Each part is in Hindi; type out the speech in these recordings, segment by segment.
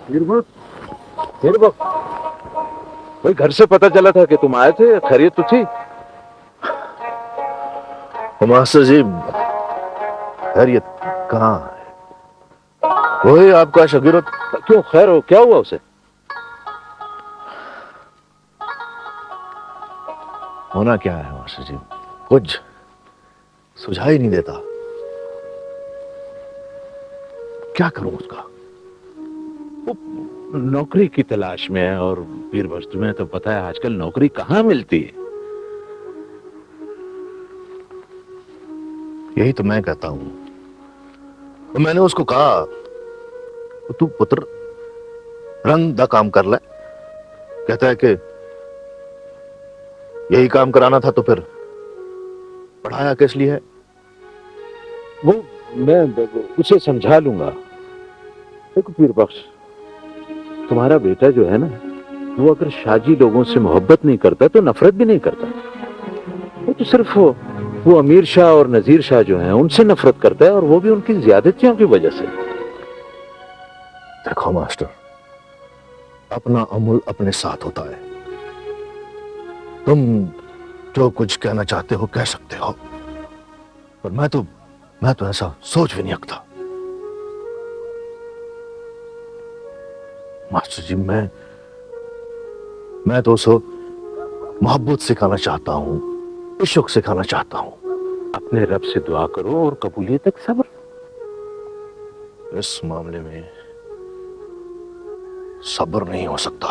वीरभक्त, वीरभक्त, भाई घर से पता चला था कि तुम आए थे, खैरियत तो थी? मास्टर जी, खैरियत कहाँ है? वही आपका शकीर। क्यों, खैर हो, क्या हुआ उसे? होना क्या है मास्टर जी, कुछ सुझाव ही नहीं देता। क्या करूं उसका? वो नौकरी की तलाश में है, और वीरभक्त तुम्हें तो पता है आजकल नौकरी कहाँ मिलती है। यही तो मैं कहता हूं। तो मैंने उसको कहा, तू पुत्र रंग दा काम कर ले। कहता है कि यही काम कराना था तो फिर पढ़ाया किस लिए है? वो मैं उसे समझा लूंगा। देखो वीरबख्श, तुम्हारा बेटा जो है ना, वो अगर शाजी लोगों से मोहब्बत नहीं करता तो नफरत भी नहीं करता। वो तो सिर्फ वो अमीर शाह और नजीर शाह जो हैं उनसे नफरत करता है, और वो भी उनकी ज्यादतियों की वजह से। देखो मास्टर, अपना अमूल अपने साथ होता है। तुम जो कुछ कहना चाहते हो कह सकते हो, पर मैं तो ऐसा सोच भी नहीं सकता। मास्टर जी, मैं तो उसको मोहब्बत सिखाना चाहता हूं, इश्क सिखाना चाहता हूं। अपने रब से दुआ करो और कबूलियत तक सब्र। इस मामले में सब्र नहीं हो सकता।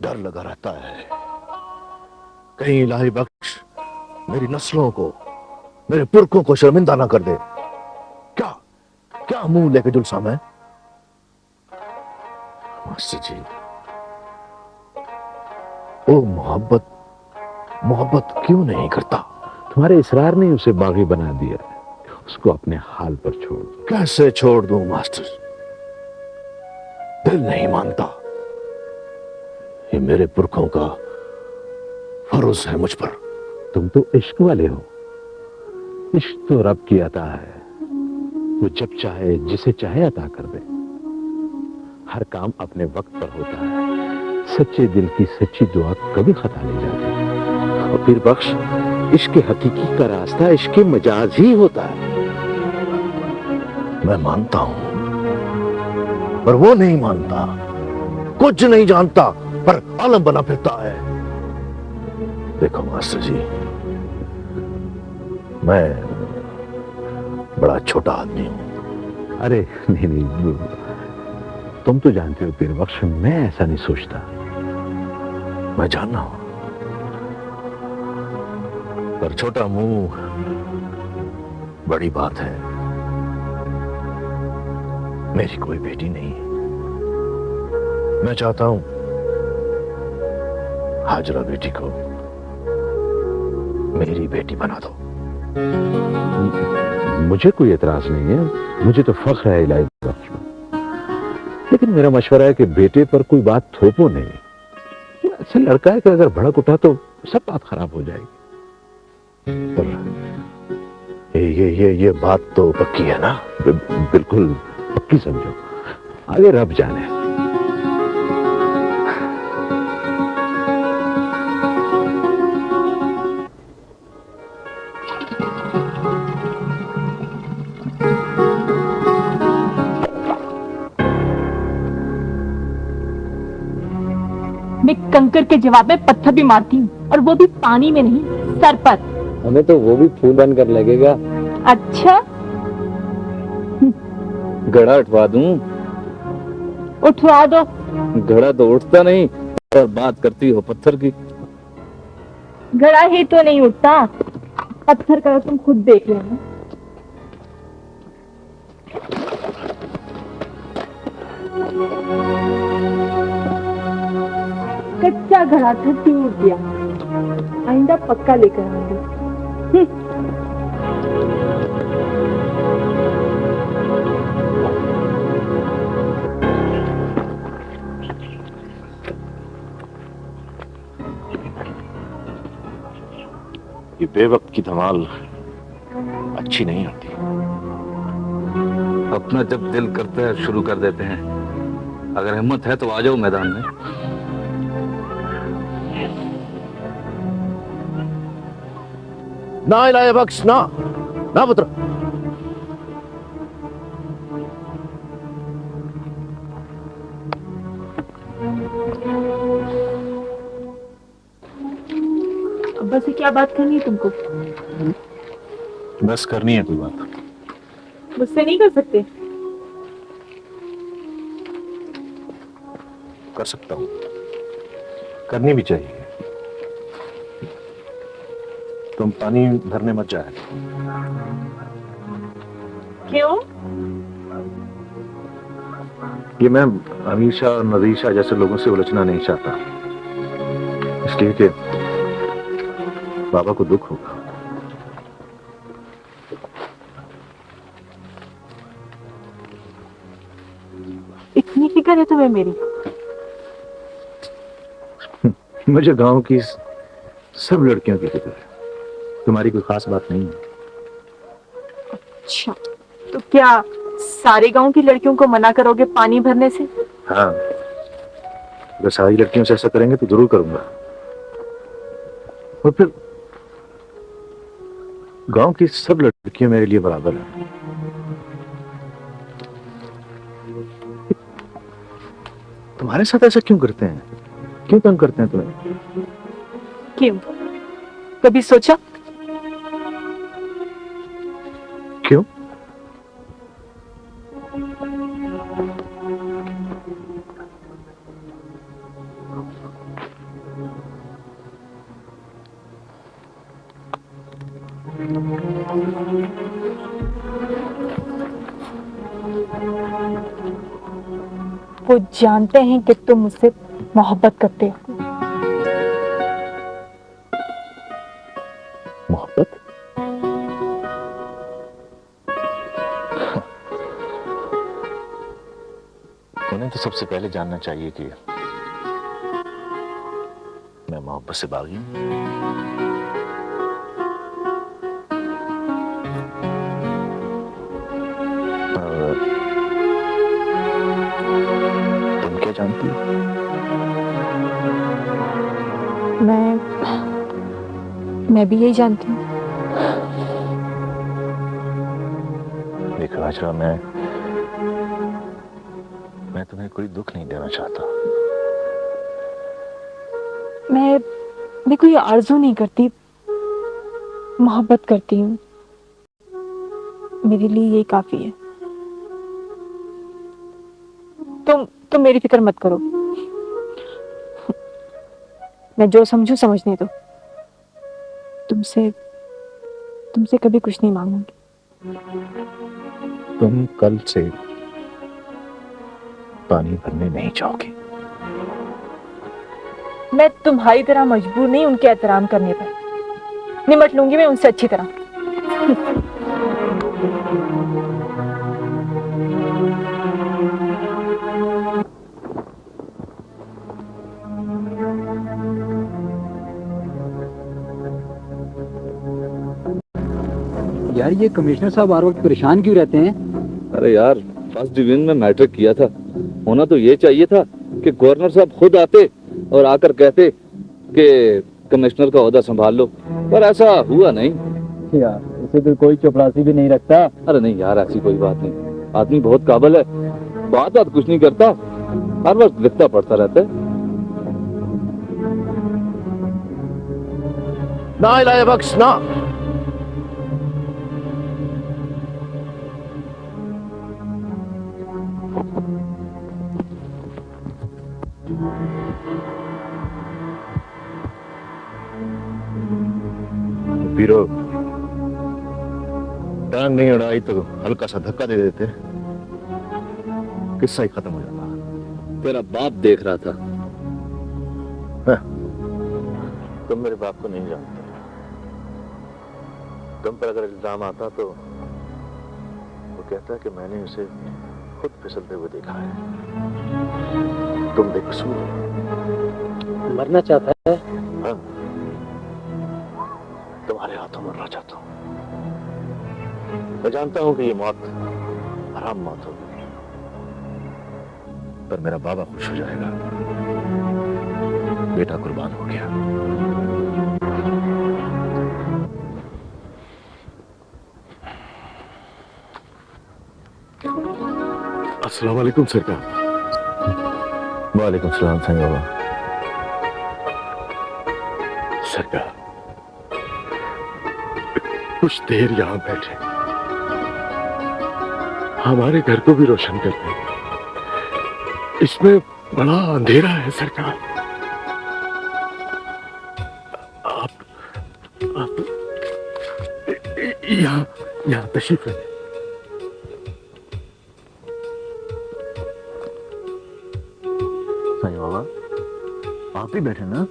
डर लगा रहता है, कहीं इलाही बख्श मेरी नस्लों को, मेरे पुरखों को शर्मिंदा ना कर दे। क्या क्या मुंह लेके जुलसा मैं? मास्टर जी, वो मोहब्बत क्यों नहीं करता? तुम्हारे इसरार ने उसे बागी बना दिया। उसको अपने हाल पर छोड़ दो। कैसे छोड़ दूं मास्टर? दिल नहीं मानता। ये मेरे पुरखों का फर्ज है मुझ पर। तुम तो इश्क वाले हो। इश्क तो रब की अता है, वो जब चाहे जिसे चाहे अता कर दे। हर काम अपने वक्त पर होता है। सच्चे दिल की सच्ची दुआ कभी खता नहीं जाती। और फिर बख्श, इश्क हकीकी का रास्ता इश्क मजाज ही होता है। मैं मानता हूं, पर वो नहीं मानता। कुछ नहीं जानता, पर आलम बना फिरता है। देखो मास्टर जी, मैं बड़ा छोटा आदमी हूं। अरे नहीं नहीं, तुम तो जानते हो पीर बख्श, मैं ऐसा नहीं सोचता। मैं जानना हूं, पर छोटा मुंह बड़ी बात है। मेरी कोई बेटी नहीं है। मैं चाहता हूं हाजरा बेटी को मेरी बेटी बना दो। मुझे कोई एतराज नहीं है, मुझे तो फख्र है इलाही बख्श में। लेकिन मेरा मशवरा है कि बेटे पर कोई बात थोपो नहीं। ऐसा लड़का है कि अगर भड़क उठा तो सब बात खराब हो जाएगी। पर ये बात तो पक्की है ना? बिल्कुल पक्की समझो, आगे रब जाने। मैं कंकर के जवाब में पत्थर भी मारती हूँ, और वो भी पानी में नहीं, सर पर। हमें तो वो भी फूल बनकर लगेगा। अच्छा, घड़ा उठवा दूं? उठवा दो। घड़ा तो उठता नहीं, और बात करती हो पत्थर की। घड़ा ही तो नहीं उठता, पत्थर का तुम खुद देख लेना। कच्चा घड़ा था, टूट गया। आइंदा पक्का लेकर आऊंगी। ये बेवक्त की धमाल अच्छी नहीं होती। अपना जब दिल करता है शुरू कर देते हैं। अगर हिम्मत है तो आ जाओ मैदान में। ना इलाही बख्श, ना ना पुत्र। अब्बा से क्या बात करनी है तुमको? बस करनी है कोई बात। मुझसे नहीं कर सकते? कर सकता हूं, करनी भी चाहिए। तुम पानी भरने मत जाए। क्यों? ये मैं अमीशा और नदीशा जैसे लोगों से उलझना नहीं चाहता, इसलिए कि बाबा को दुख होगा। इतनी फिक्र है तुम्हें मेरी? मुझे गांव की सब लड़कियों की फिक्र है, तुम्हारी कोई खास बात नहीं है। अच्छा, तो क्या सारे गांव की लड़कियों को मना करोगे पानी भरने से? हाँ, अगर सारी लड़कियों से ऐसा करेंगे तो जरूर करूंगा। और फिर गांव की सब लड़कियां मेरे लिए बराबर हैं। तुम्हारे साथ ऐसा क्यों करते हैं? क्यों तंग करते हैं तुम्हें? क्यों? कभी सोचा? क्यों? वो जानते हैं कि तुम मुझसे मोहब्बत करते हो। मोहब्बत? उन्हें तो सबसे पहले जानना चाहिए कि मैं मोहब्बत से बागी हूं। और तुम क्या जानती हो? मैं भी यही जानती हूँ। देखो आजरा, मैं तुम्हें कोई दुख नहीं देना चाहता। मैं कोई आरज़ू नहीं करती, मोहब्बत करती हूँ। मेरे लिए यही काफी है। तुम मेरी फिक्र मत करो। मैं जो समझूं समझने दो। तुमसे कभी कुछ नहीं मांगूंगी। तुम कल से पानी भरने नहीं जाओगी। मैं तुम्हारी तरह मजबूर नहीं उनके एहतराम करने पर। निमट लूंगी मैं उनसे अच्छी तरह। यार ये कमिश्नर साहब बार वक्त परेशान क्यों रहते हैं? अरे यार, फर्स्ट डिवीजन में मैट्रिक किया था। होना तो ये चाहिए था कि गवर्नर साहब खुद आते और आकर कहते कि कमिश्नर का ओहदा संभाल लो, पर ऐसा हुआ नहीं। यार इसे तो कोई चपरासी भी नहीं रखता। अरे नहीं यार, ऐसी कोई बात नहीं। आदमी बहुत काबिल है, बात कुछ नहीं करता, हर वक्त लिखता पढ़ता रहता है। ना इलाही बख्श, ना। पीरो, टांग नहीं उड़ाई तो हल्का सा धक्का दे देते, किस्सा ही खत्म हो जाता। तेरा बाप देख रहा था। तुम मेरे बाप को नहीं जानते। तुम पर अगर इल्जाम आता तो वो कहता है कि मैंने उसे खुद फिसलते हुए देखा है। तुम बेकसूर हो। मरना चाहता है? हाँ, तुम्हारे हाथों मरना चाहता हूं। मैं जानता हूं कि ये मौत हराम मौत होगी, पर मेरा बाबा खुश हो जाएगा। बेटा कुर्बान हो गया। अस्सलाम वालेकुम सरकार। वालेकुम सलाम साईं बाबा। सरकार, कुछ देर यहां बैठे, हमारे घर को भी रोशन कर दें। इसमें बड़ा अंधेरा है सरकार। आप यहाँ तशरीफ रखें। साईं बाबा आप ही बैठे ना?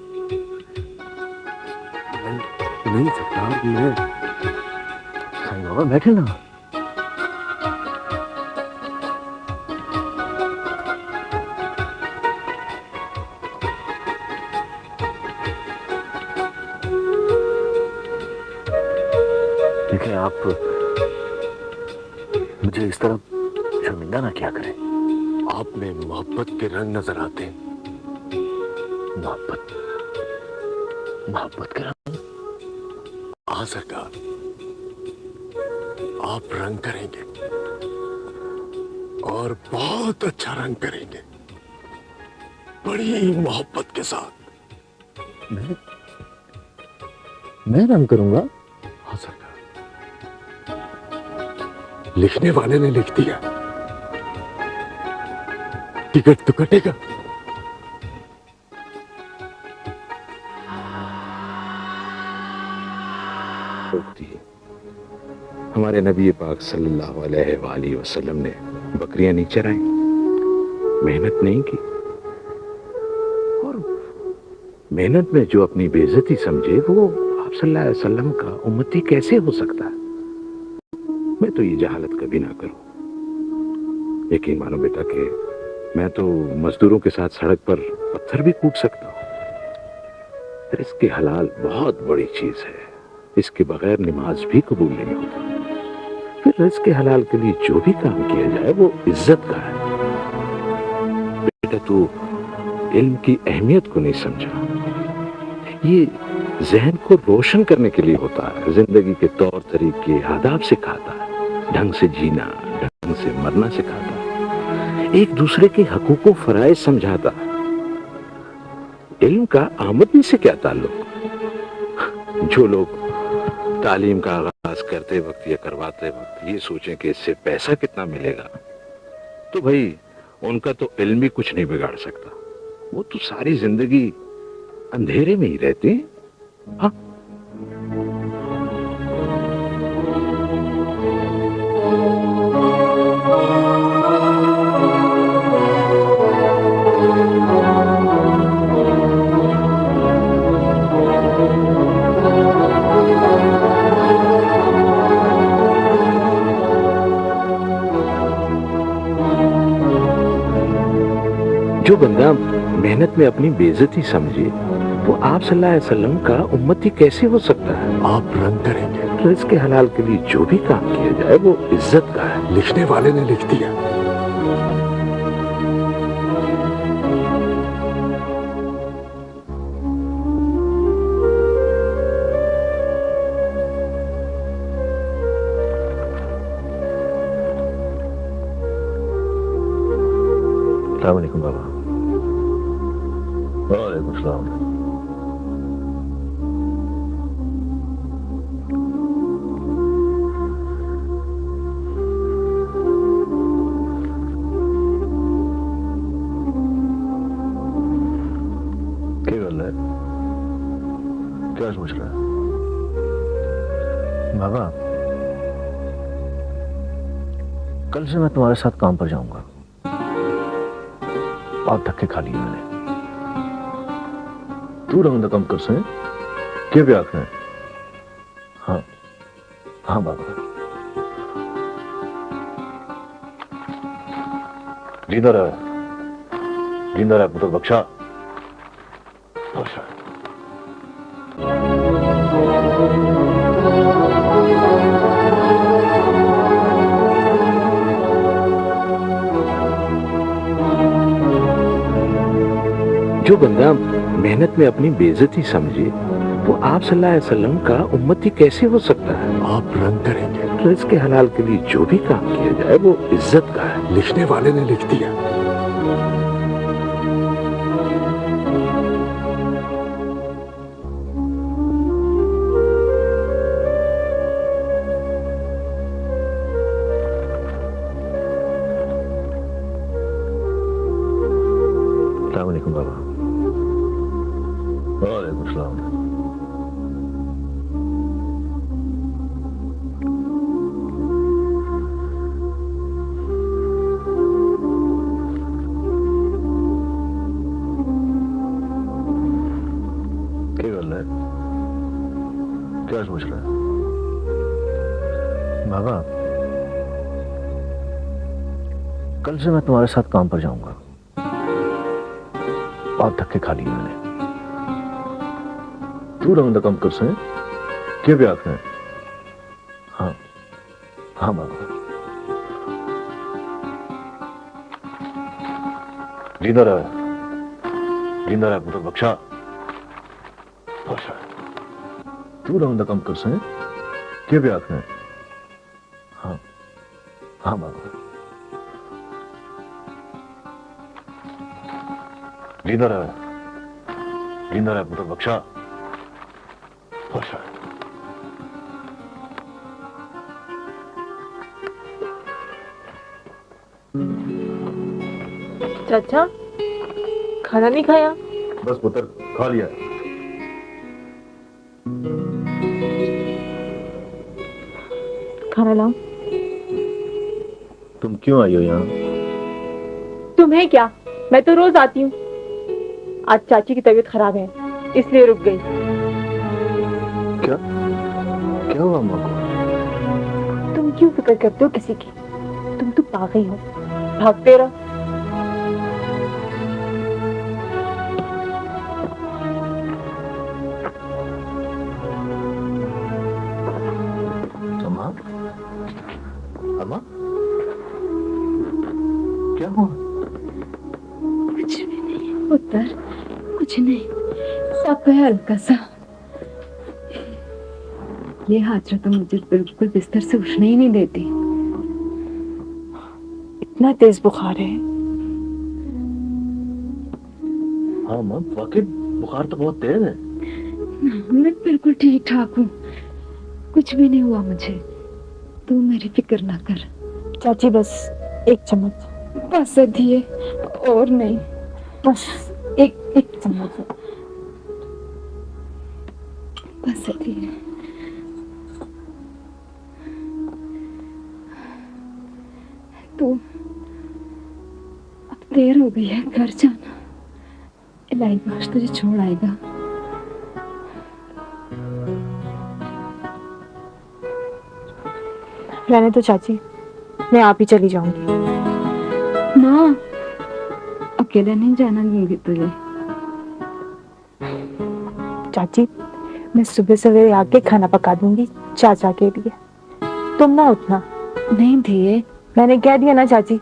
नहीं सरकार, मैं साईं बाबा बैठे ना। देखिए आप मुझे इस तरह शर्मिंदा ना क्या करें। आप में मोहब्बत के रंग नजर आते हैं। मोहब्बत, मोहब्बत के रंग? हाँ सरकार, आप रंग करेंगे और बहुत अच्छा रंग करेंगे, बड़ी मोहब्बत के साथ। मैं रंग करूंगा? हाँ सरकार, लिखने वाले ने लिख दिया, टिकट तो कटेगा। हमारे नबी पाक सल्लल्लाहु अलैहि वसल्लम ने बकरियां नहीं चराई, मेहनत नहीं की, और मेहनत में जो अपनी बेइज्जती समझे वो आप सल्लल्लाहु अलैहि वसल्लम का उम्मती कैसे हो सकता है? मैं तो ये जहालत कभी ना करूं। यकीन मानो बेटा कि मैं तो मजदूरों के साथ सड़क पर पत्थर भी कूट सकता हूं। रिज़्क़ हलाल बहुत बड़ी चीज है, इसके बगैर नमाज भी कबूल नहीं होती। फिर रिज़्क़ हलाल के लिए जो भी काम किया जाए वो इज्जत का है। बेटा तू इल्म की अहमियत को नहीं समझा। ये जहन को रोशन करने के लिए होता है, जिंदगी के तौर तरीके आदाब सिखाता है, ढंग से जीना, ढंग से मरना सिखाता है, एक दूसरे के हकूक व फराइज समझाता है। इल्म का आमदनी से क्या ताल्लुक? जो लोग तालीम का आगाज करते वक्त या करवाते वक्त ये सोचें कि इससे पैसा कितना मिलेगा, तो भाई उनका तो इल्म भी कुछ नहीं बिगाड़ सकता। वो तो सारी जिंदगी अंधेरे में ही रहते हैं। हाँ, जो बंदा मेहनत में अपनी बेइज्जती समझे वो आप सल्लल्लाहु अलैहि वसल्लम का उम्मती कैसे हो सकता है? आप रंग करेंगे, रिज़्क़ हलाल के लिए जो भी काम किया जाए वो इज्जत का है, लिखने वाले ने लिख दिया। अस्सलाम वालेकुम बाबा। वालेकुम सलाम। क्या गल है? क्या सोच रहा है बाबा? कल से मैं तुम्हारे साथ काम पर जाऊंगा। बहुत धक्के खा लिए मैंने। तू रंग कम कर सके क्या भी आखना है? हाँ हाँ बाबा। जिंदा रहा पुत्र बख्शा। जो बंदा मेहनत में अपनी बेइज्जती समझे वो आप सल्लल्लाहु अलैहि वसल्लम का उम्मती कैसे हो सकता है? आप रंग करेंगे। रिज़्क़ के हलाल के लिए जो भी काम किया जाए वो इज्जत का है। लिखने वाले ने लिख दिया। अस्सलाम वालेकुम बाबा। वालेकुम सलाम। क्या सोच रहा है बाबा? कल से मैं तुम्हारे साथ काम पर जाऊंगा। बहुत धक्के खा लिए मैंने। तू रंग कम कर से क्या भी आंख में? हाँ हाँ बाबा। जिंदा रहा पुत्र बख्शा। तू रंग कम कर से क्या भी आंख में? हाँ हाँ बाबा। जिंदा रहा पुत्र बख्शा। चाचा खाना नहीं खाया? बस पुत्र खा लिया। खाना लाओ। तुम क्यों आई हो यहाँ? तुम्हें क्या, मैं तो रोज आती हूँ। आज चाची की तबीयत खराब है इसलिए रुक गई। क्या क्या हुआ अम्मा को? तुम क्यों फिक्र करते हो किसी की? तुम तो पागल हो, भागते रहो। अम्मा अम्मा क्या हुआ? कुछ भी नहीं पुत्र, कुछ नहीं, सब है हल्का सा। ये हाजरा तो मुझे बिल्कुल बिस्तर से उठने ही नहीं देती। इतना तेज बुखार है? हाँ माँ वाकई बुखार तो बहुत तेज है। मैं बिल्कुल ठीक ठाक हूँ, कुछ भी नहीं हुआ मुझे। तू मेरी फिक्र ना कर। चाची बस एक चम्मच। बस दिए और नहीं, बस एक चम्मच। बस दिए। तू अब देर हो गई है, घर जाना। इलाही बाश तुझे छोड़ आएगा। रहने तो चाची, मैं आप ही चली जाऊंगी। ना, अकेले नहीं जाना दूंगी तुझे। चाची मैं सुबह सवेरे आके खाना पका दूंगी चाचा के लिए, तुम ना उठना। नहीं दिए, मैंने कह दिया ना चाची।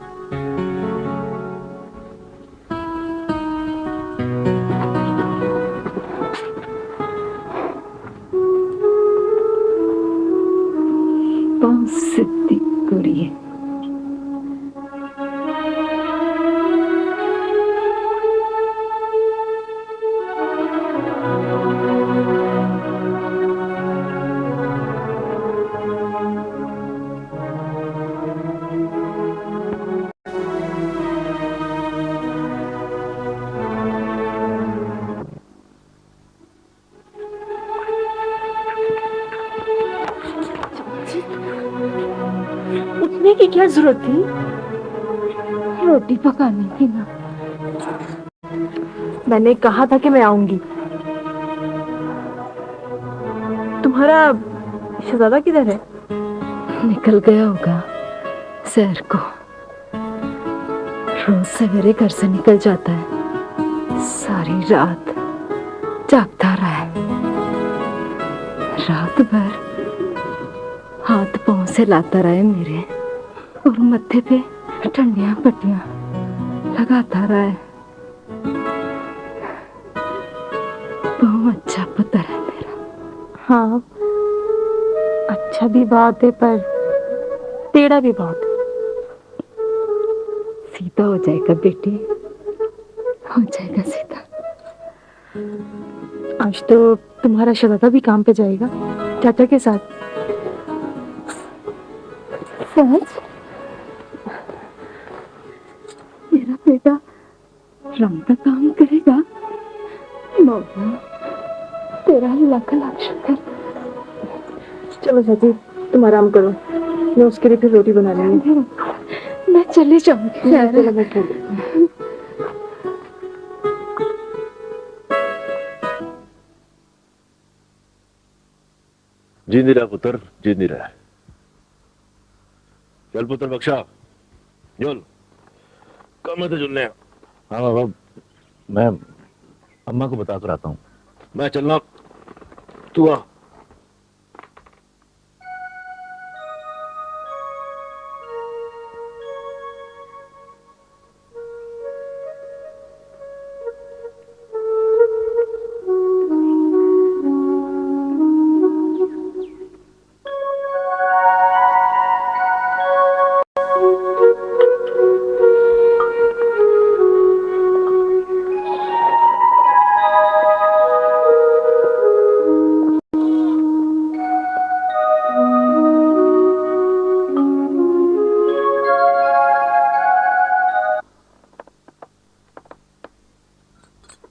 बहुत सिद्धि कुड़ी है। उठने की क्या जरूरत थी? रोटी पकाने की ना। मैंने कहा था कि मैं आऊंगी। तुम्हारा शहजादा किधर है? निकल गया होगा सैर को। रोज सवेरे घर से निकल जाता है, सारी रात जागता रहा है। रात भर हाथ पांव से लाता रहा है मेरे, और मत्थे पे ठंडियां पट्टियां लगाता रहा है। बहुत अच्छा पुत्र है मेरा। हाँ, अच्छा भी बहुत है पर टेढ़ा भी बहुत है। सीधा हो जाएगा बेटी, हो जाएगा सीधा। आज तो तुम्हारा शराबा भी काम पे जाएगा चाचा के साथ। सच? मेरा बेटा रंग का काम करेगा? मौला, तेरा लाख लाख शुक्र। चलो चाची, तुम आराम करो, मैं उसके लिए फिर रोटी बना लूंगी। मैं चली जाऊंगी। चलो बैठो। जींदी रहा पुत्र, जींदी रहा। चल पुत्र बख्शा, जोल कम है तो जुलने। हाँ बाबा, मैं अम्मा को बता कर आता हूँ। मैं चलना, तू आ।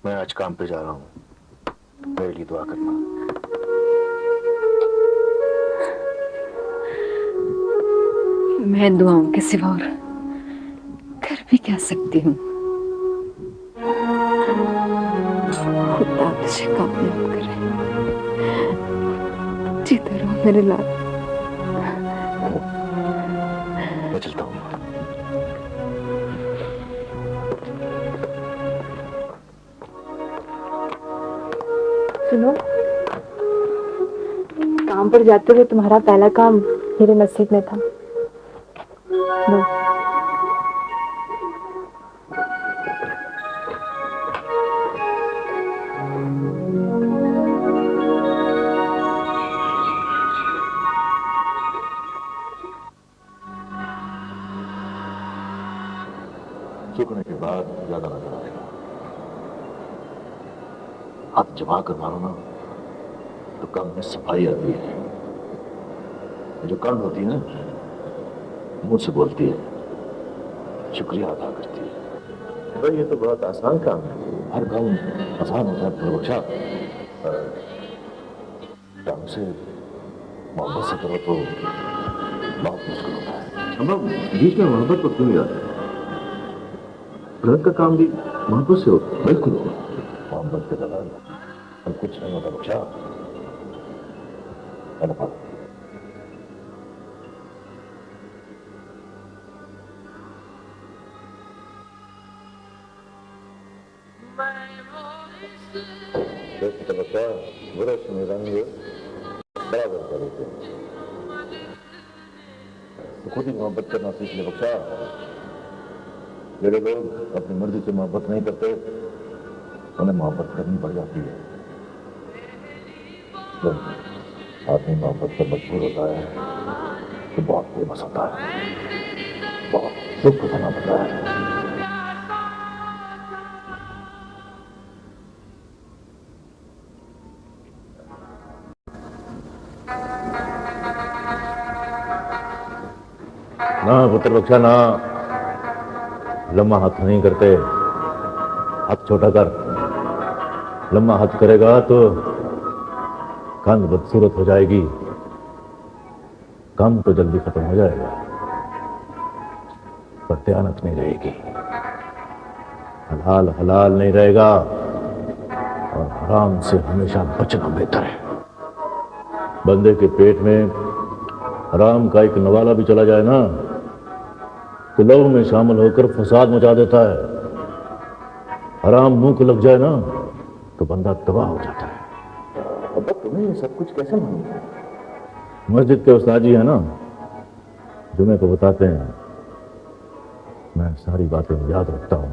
मैं आज काम पे जा रहा हूँ, मेरे लिए दुआ करना। मैं दुआओं के सिवा और कर भी क्या सकती हूँ। खुदा तुझे कामयाब करे। जीते रहो मेरे लाल। मैं चलता हूँ। सुनो, काम पर जाते हुए तुम्हारा पहला काम मेरे नसीब में था। लो। सूखने के बाद ज्यादा नजर आएगा। हाथ जमा कर मारो ना तो काम में सफाई आती है। जो कंड होती है ना, मुंह से बोलती है, शुक्रिया अदा करती है। भाई ये तो बहुत आसान काम है। हर काम आसान होता है पर बख्शा, काम से मोहब्बत से करो तो बहुत मुश्किल होता है। हम बीच में मोहब्बत को क्यों नहीं आते? घर का काम भी मोहब्बत से होता है। बिल्कुल होगा। मोहब्बत के दौरान और कुछ नहीं होता बच्चा। बच्चा बुरश में रंग बराबर कर देते हैं। तो खुद ही मोहब्बत करना सीख ले बच्चा। मेरे लोग अपनी मर्जी से मोहब्बत नहीं करते, उन्हें मोहब्बत करनी पड़ जाती है। जब आदमी मोहब्बत पर मजबूर होता है तो बहुत बेबस होता है, बहुत दुख उठाना पड़ता है। ना पुत्र बख्शा ना, लम्बा हाथ नहीं करते, हाथ छोटा कर। लम्बा हाथ करेगा तो कंध बदसूरत हो जाएगी, काम तो जल्दी खत्म हो जाएगा पर दयानत नहीं रहेगी। हलाल हलाल नहीं रहेगा और हराम से हमेशा बचना बेहतर है। बंदे के पेट में हराम का एक नवाला भी चला जाए ना तो लहू में शामिल होकर फसाद मचा देता है। हराम मुंह को लग जाए ना तो बंदा तबाह हो जाता है। अब तुम्हें ये सब कुछ कैसे मालूम? मस्जिद के उस्ताद जी है ना, जुमे को बताते हैं। मैं सारी बातें याद रखता हूं,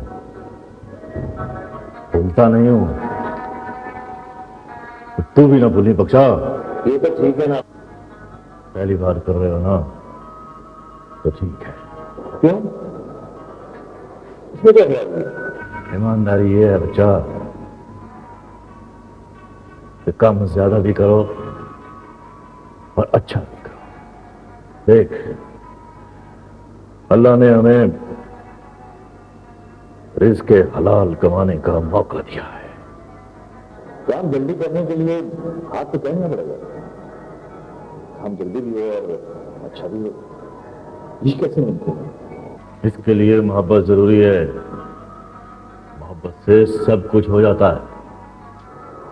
भूलता नहीं हूं। तू भी ना भूली बख्शा। ये तो ठीक है ना। पहली बार कर रहे हो ना, तो ठीक है। क्यों? इसमें क्या खराब है? ईमानदारी ये है बच्चा कि कम ज्यादा भी करो और अच्छा भी करो। देख, अल्लाह ने हमें रिज़्क़ के हलाल कमाने का मौका दिया है। काम जल्दी करने के लिए हाथ तो कहना पड़ेगा। काम जल्दी भी हो और अच्छा भी हो, ये कैसे मुमकिन है? इसके लिए मोहब्बत जरूरी है। मोहब्बत से सब कुछ हो जाता है।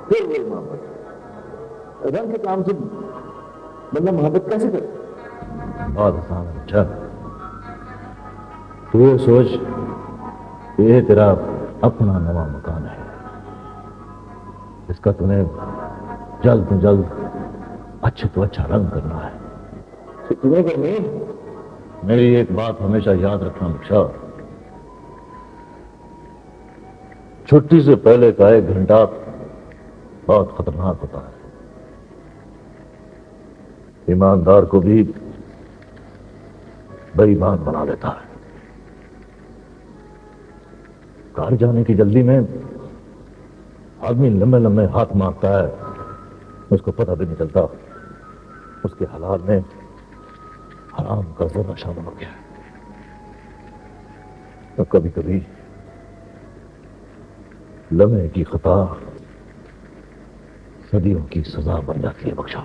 फिर वही मोहब्बत, रंग के काम से बंदा मोहब्बत कैसे करे? बहुत आसान है बच्चा। तू ये सोच, ये तेरा अपना नवा मकान है, इसका तूने जल्द से जल्द अच्छे तो अच्छा रंग करना है। तो तुम्हें करनी? मेरी एक बात हमेशा याद रखना बच्चा, छुट्टी से पहले का 1 घंटा बहुत खतरनाक होता है। ईमानदार को भी बेईमान बना देता है। घर जाने की जल्दी में आदमी लंबे लंबे हाथ मारता है, उसको पता भी नहीं चलता उसके हलाल में हराम का जरा शामिल हो गया है। तो कभी कभी लम्हे की खता सदियों की सजा बन जाती है बख्शा।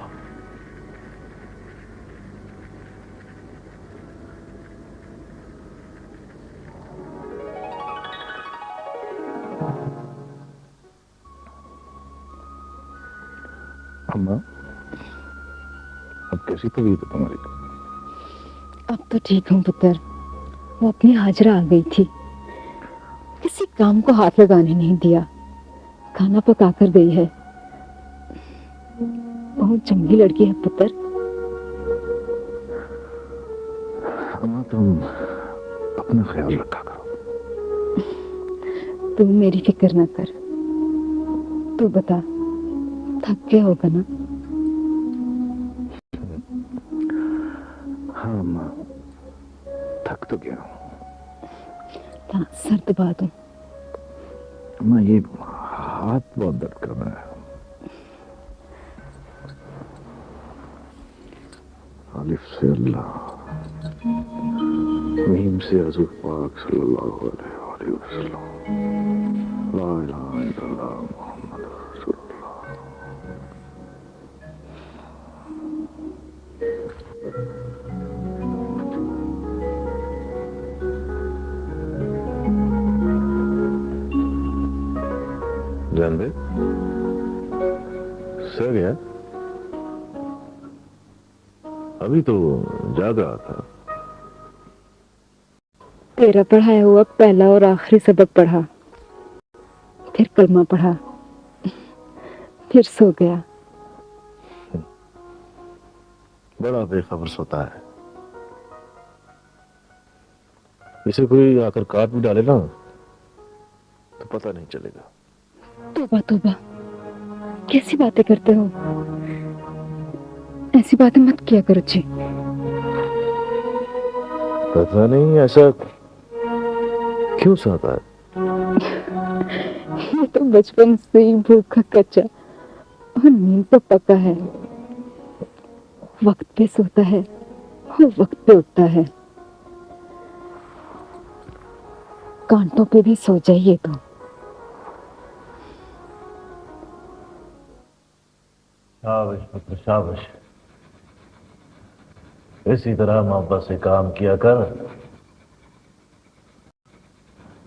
अम्मा, अब कैसी तबीयत है तुम्हारी? अब तो ठीक हूँ पुत्र। वो अपनी हाजरा आ गई थी, किसी काम को हाथ लगाने नहीं दिया, खाना पका कर गई है। बहुत चंगी लड़की है पुत्र। अम्मा, तुम अपना ख्याल रखा करो। तू मेरी फिक्र ना कर। तू बता, थक गया होगा ना? हाँ अम्मा, थक तो गया हूँ। हाँ, सर दबा दो। अम्मा, ये हाथ बहुत दर्द कर रहा है। अलिफ से अल्लाह, मीम से हज़रत पाक सल्लल्लाहु अलैहि वसल्लम, ला इलाहा इल्लल्लाह मुहम्मद रसूलुल्लाह। जानबे सो गया? अभी तो जाग रहा था। तेरा पढ़ाया हुआ पहला और आखिरी सबक पढ़ा, फिर कलमा पढ़ा, फिर सो गया। बड़ा बेखबर सोता है। इसे कोई आकर काट भी डाले ना तो पता नहीं चलेगा। तौबा तौबा, कैसी बातें करते हो? ऐसी बातें मत किया करो जी। पता नहीं ऐसा क्यों सोता है। ये तो बचपन से ही भूखा कच्चा और नींद तो पक्का है। वक्त पे सोता है और वक्त पे उठता है। कांटों पे भी सो जाइए तो। शाबाश पुत्र शाबाश, इसी तरह मोहब्बत से काम किया कर।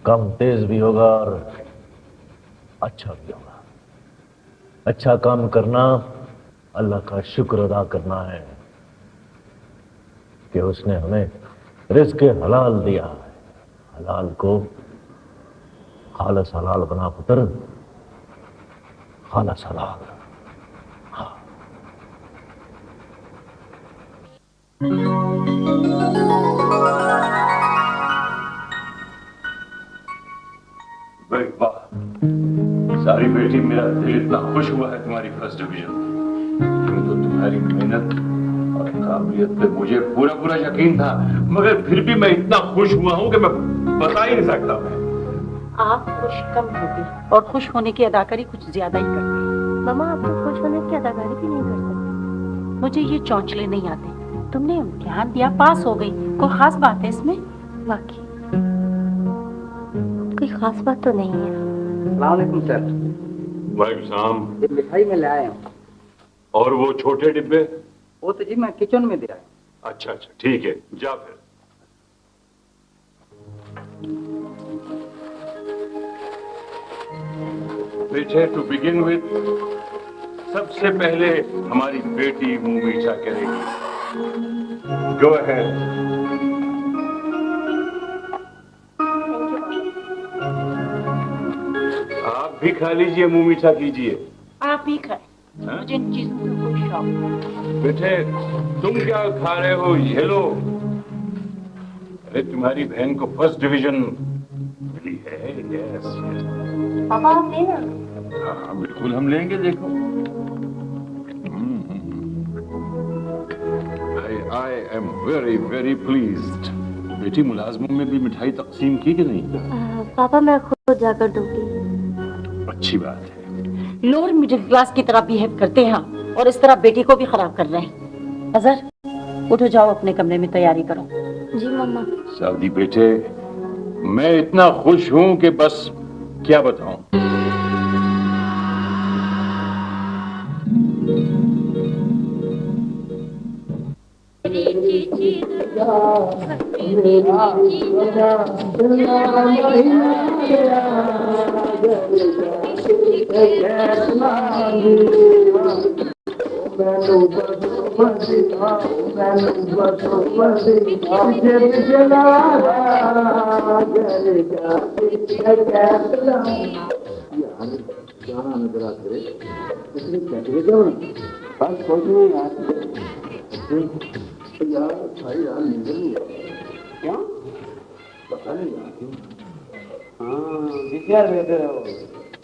काम तेज भी होगा और अच्छा भी होगा। अच्छा काम करना अल्लाह का शुक्र अदा करना है कि उसने हमें रिज़्क़ हलाल दिया है। हलाल को खालस हलाल बना पुत्र, खालस हलाल। सारी बेटी, मेरा दिल इतना खुश हुआ है तुम्हारी फर्स्ट डिवीजन में। तो तुम्हारी मेहनत और काबिलियत पे मुझे पूरा पूरा यकीन था, मगर फिर भी मैं इतना खुश हुआ हूँ कि मैं बता ही नहीं सकता। आप खुश कम होते और खुश होने की अदाकारी कुछ ज्यादा ही करते हैं। मामा, आप तो खुश होने की अदाकारी भी नहीं कर सकते। मुझे ये चौंचले नहीं आते। तुमने इम्तिहान दिया, पास हो गई, कोई खास बात है इसमें? वाकई कोई खास बात तो नहीं है। अस्सलामुअलैकुम सर। वालेकुम सलाम। ये मिठाई में ले आया हूँ। और वो छोटे डिब्बे? वो तो जी मैं किचन में दे आया। अच्छा अच्छा, ठीक है, जा फिर। बेटे, टू बिगिन विद, सबसे पहले हमारी बेटी मुंह मीठा करेगी। Go ahead. आप भी खा लीजिए, मुंह मीठा कीजिए। आप ही खाए, मुझे इन चीजों का कोई शौक नहीं। बेटे, तुम क्या खा रहे हो? ये लो। अरे तुम्हारी बहन को फर्स्ट डिवीजन मिली है। यस पापा, आप लेना। हाँ बिल्कुल, हम लेंगे। देखो, I am very very pleased. बेटी, मुलाजमों में भी मिठाई तकसीम की कि नहीं? पापा, मैं खुद जाकर दूंगी। अच्छी बात है। लोअर मिडिल क्लास की तरह बिहेव करते हैं हम, और इस तरह बेटी को भी खराब कर रहे हैं। अजहर, उठो, जाओ अपने कमरे में तैयारी करो। जी मम्मा। सादी बेटे, मैं इतना खुश हूं कि बस क्या बताऊं।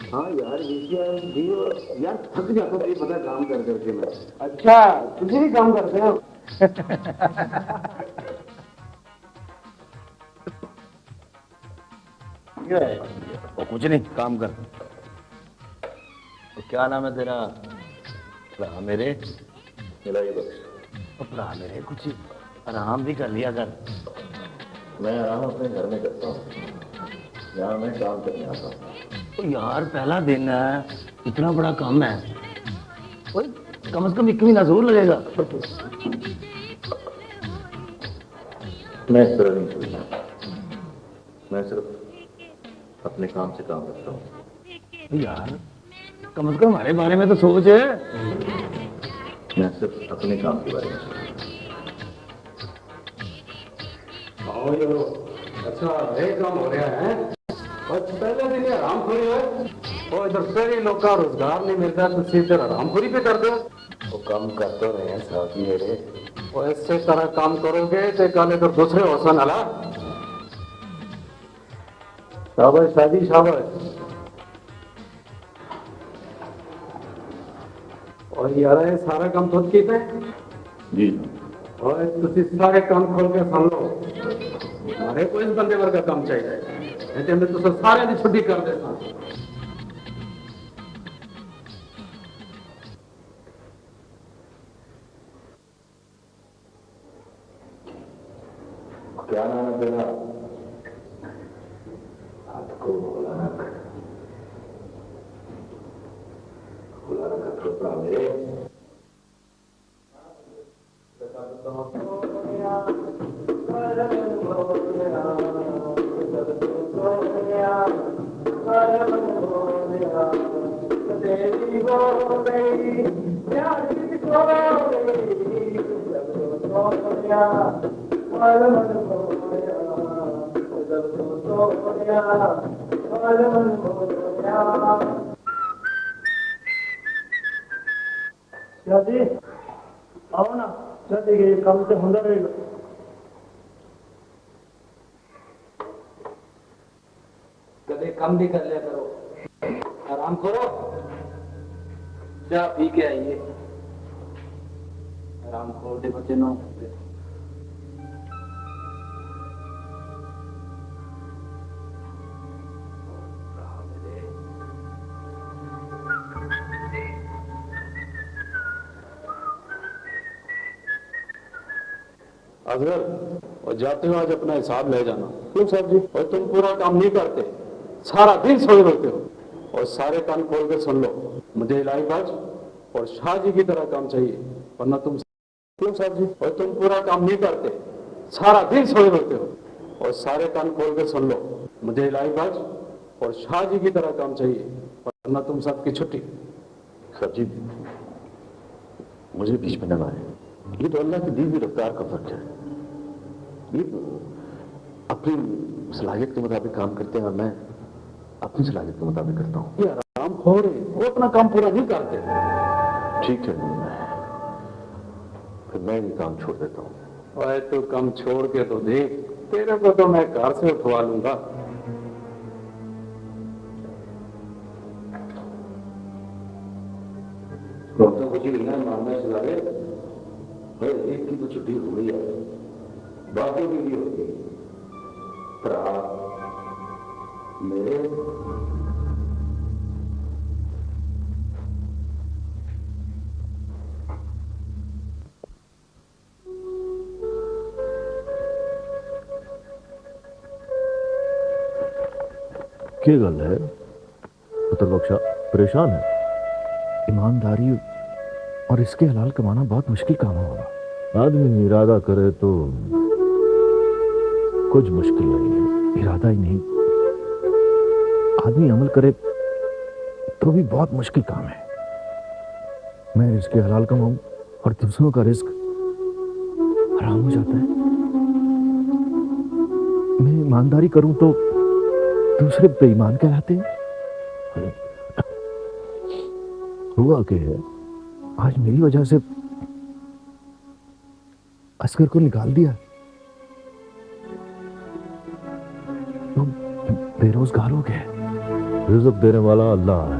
हाँ यार, यार थक जाता है, पता काम कर करके मैं। अच्छा, तुझे भी काम करते हो? वो कुछ नहीं, काम कर। तो क्या नाम है तेरा? भरा मेरे, मिलाई बख्श। भरा मेरे, कुछ आराम भी कर लिया कर। मैं आराम अपने घर में करता हूँ, यहाँ मैं काम करने आता हूँ। तो यार पहला दिन है, इतना बड़ा काम है, कम से कम एक महीना जरूर लगेगा। मैं इस तरह नहीं सोचता, मैं सिर्फ अपने काम से काम करता हूँ। यार कम से कम हमारे बारे में तो सोच है। मैं सिर्फ अपने काम के बारे में सोचता हूँ। अच्छा, एक काम हो रहा है और पहले दिन आरामखोरी है, और इधर सारे लोग का रोजगार नहीं मिलता, तो सीधे आरामखोरी पे कर दो। वो काम करते रहे हैं साथी मेरे। और ऐसे तरह काम करोगे तो कल इधर दूसरे हौसन हला। शाबाश शादी, शाबाश। और यार ये सारा काम खुद कीता है जी। और तुसी सारे काम खोल के सुन लो। हमारे को इस बंदे वर्गा काम चाहिए, नहीं तो मैं तुझे सारे की छुट्टी कर देता। क्या नाम है तेरा? हाथ को खुला रख, खुला रख छोटा मेरे। शादी आओ ना, शादी के काम से होंदा रहेगा। कभी कम भी कर लिया करो, आराम करो, चाय पी के आइए। आराम करो, देखो चिन्ह अजगर, और जाते हो आज अपना हिसाब ले जाना। क्यों साहब जी? और तुम पूरा काम नहीं करते, सारा दिन सोए रहते हो। और सारे कान खोल के सुन लो, मुझे इलाही बाज और शाह जी की तरह काम चाहिए, वरना तुम। क्यों साहब जी? और तुम पूरा काम नहीं करते, सारा दिन सोए रहते हो। और सारे कान खोल के सुन लो, मुझे इलाही बाज और शाह जी की तरह काम चाहिए, वरना तुम सबकी छुट्टी। सर जी, मुझे बीच में न आए। ये तो अल्लाह की दी हुई रफ्तार का फर्क है। ये अपनी सलाहियत के मुताबिक काम करते हैं और मैं अपनी सलाहियत के मुताबिक करता हूँ। ये आराम हो रहे, वो अपना काम पूरा नहीं करते। ठीक है, फिर मैं ये काम छोड़ देता हूँ। और तू काम छोड़ के तो देख, तेरे को तो मैं घर से उठवा लूंगा। तो कुछ ही नहीं मानना चला रहे, एक की तो छुट्टी हो गई है, बाकियों की भी होगी। मेरे क्या गल है पुत्र बख्शा, परेशान है? ईमानदारी और इसके हलाल कमाना बहुत मुश्किल काम होगा। आदमी इरादा करे तो कुछ मुश्किल नहीं है। इरादा ही नहीं, आदमी अमल करे तो भी बहुत मुश्किल काम है। मैं इसके हलाल कमाऊं और दूसरों का रिस्क हराम हो जाता है। मैं ईमानदारी करूं तो दूसरे बेईमान कहलाते हैं। हुआ क्या है, आज मेरी वजह से असगर को निकाल दिया, तो बेरोजगार हो गए। रिज़्क देने वाला अल्लाह है,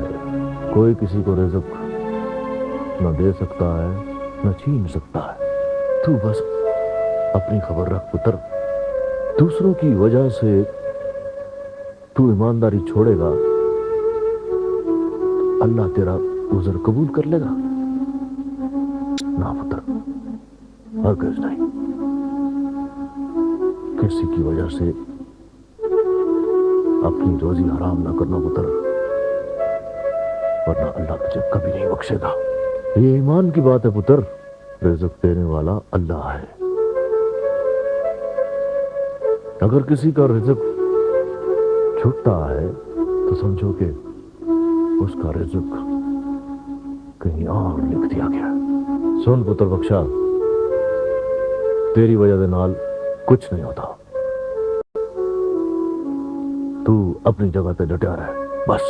कोई किसी को रिज़्क न दे सकता है न छीन सकता है। तू बस अपनी खबर रख पुत्र। दूसरों की वजह से तू ईमानदारी छोड़ेगा, अल्लाह तेरा उज़र कबूल कर लेगा। ना पुत्र, हरगिज़ नहीं। किसी की वजह से अपनी रोजी हराम ना करना पुत्र, वरना अल्लाह तुझे कभी नहीं बख्शेगा। ये ईमान की बात है पुत्र, रिज़्क देने वाला अल्लाह है। अगर किसी का रिज़्क छूटता है तो समझो कि उसका रिज़्क कहीं और लिख दिया गया। सुन पुत्र बख्शा, तेरी वजह से नाल कुछ नहीं होता। तू अपनी जगह पे डटा रहे बस।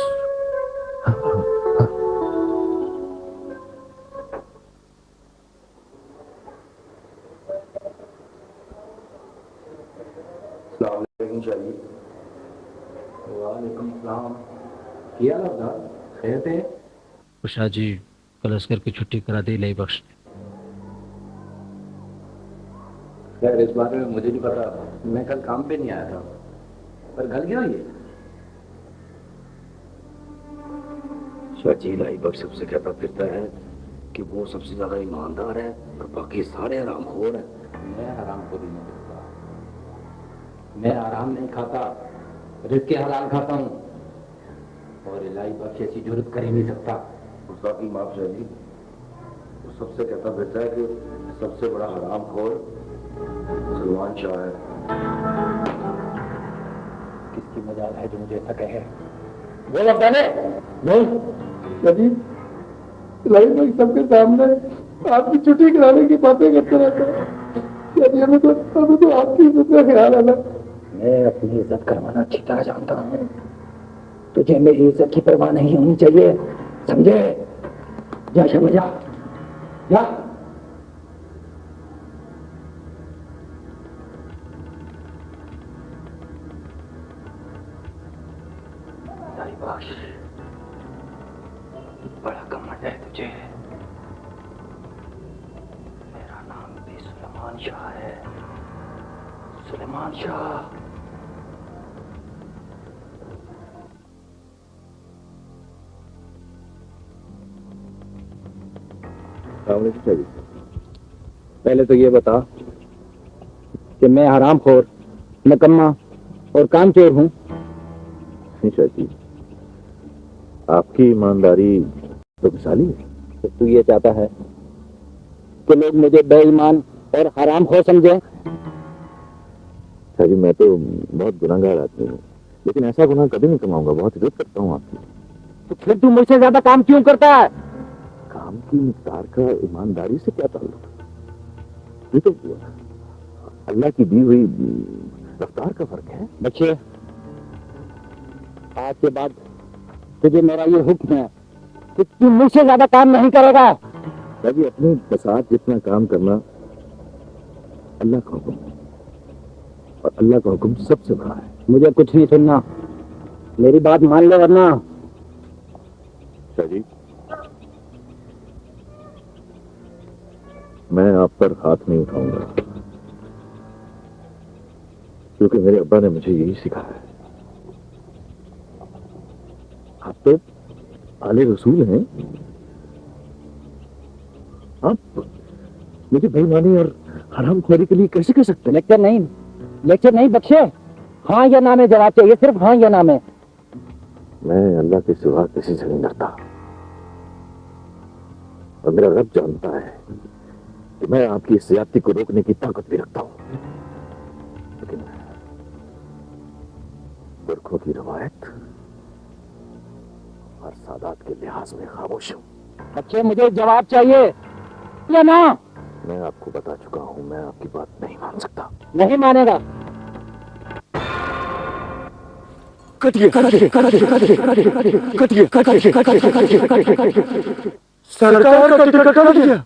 किया लगा खैर थे। उषा जी कल अस्कर की छुट्टी करा दी इलाही बख्श ने। खैर इस बारे में मुझे नहीं पता, मैं कल काम पे नहीं आया था, पर गल गया ये। शाजी इलाही बख्श सबसे कहता फिरता है कि वो सबसे ज्यादा ईमानदार है और बाकी सारे हरामखोर हैं। मैं हरामखोरी नहीं करता, मैं आराम नहीं खाता, रिज़्क़ हलाल खाता हूँ। और इलाही बख्श ऐसी जुर्रत कर ही नहीं सकता। उसका की माफ शाजी, वो सबसे कहता फिरता है कि सबसे बड़ा हरामखोर सलमान शाह है। किसकी मजाल है जो मुझे ऐसा कहे? बोल अफगाने। नहीं शाजी, इलाही बख्श सबके सामने आपकी छुट्टी कराने की बातें करते रहता है। शाजी हमें तो आपकी इज्जत का ख्याल है ना। मैं अपनी इज्जत करवाना अच्छी तरह जानता हूँ, तुझे मेरी इज्जत की परवाह नहीं होनी चाहिए, समझे? जा समझ जा, जा। बड़ा घमंड है तुझे। मेरा नाम भी सुलेमान शाह है, सुलेमान शाह। पहले तो ये बता कि मैं हरामखोर, नकम्मा और कामचोर हूँ। शाह जी, आपकी ईमानदारी तो मिसाली है। तो तू ये चाहता है कि लोग मुझे बेईमान और हरामखोर समझें? शाह जी, मैं तो बहुत गुनाहगार आदमी हूँ, लेकिन ऐसा गुनाह कभी नहीं कमाऊंगा। बहुत इज्जत करता हूँ आपकी। तो फिर तू मुझसे ज्यादा काम क्यों करता है? काम की मिकदार का ईमानदारी से क्या ताल्लुक? ये तो अल्लाह की दी हुई रफ्तार का फर्क है। बच्चे, आज के बाद तुझे मेरा ये हुक्म है कि तू मुझसे ज्यादा काम नहीं करेगा। तभी अपनी बसात जितना काम करना अल्लाह का हुक्म है, और अल्लाह का हुक्म सबसे बड़ा है। मुझे कुछ नहीं सुनना, मेरी बात मान ले वरना। शाह जी, मैं आप पर हाथ नहीं उठाऊंगा, क्योंकि मेरे अब्बा ने मुझे यही सिखाया है। आप तो आले रसूल हैं, आप मुझे बेईमानी और हरामखोरी के लिए कैसे कह सकते हैं? लेक्चर नहीं बच्चे, हाँ या ना में जवाब चाहिए, सिर्फ हाँ या ना में। मैं अल्लाह के सिवा किसी से नहीं डरता, और मेरा रब जानता है कि मैं आपकी इस ज्यादती को रोकने की ताकत भी रखता हूं। लेकिन पुरखों की रवायत और सादात के लिहाज में खामोश हूं। बच्चे, मुझे जवाब चाहिए या ना? मैं आपको बता चुका हूं, मैं आपकी बात नहीं मान सकता। नहीं मानेगा? सरकार का टिकट कट गया।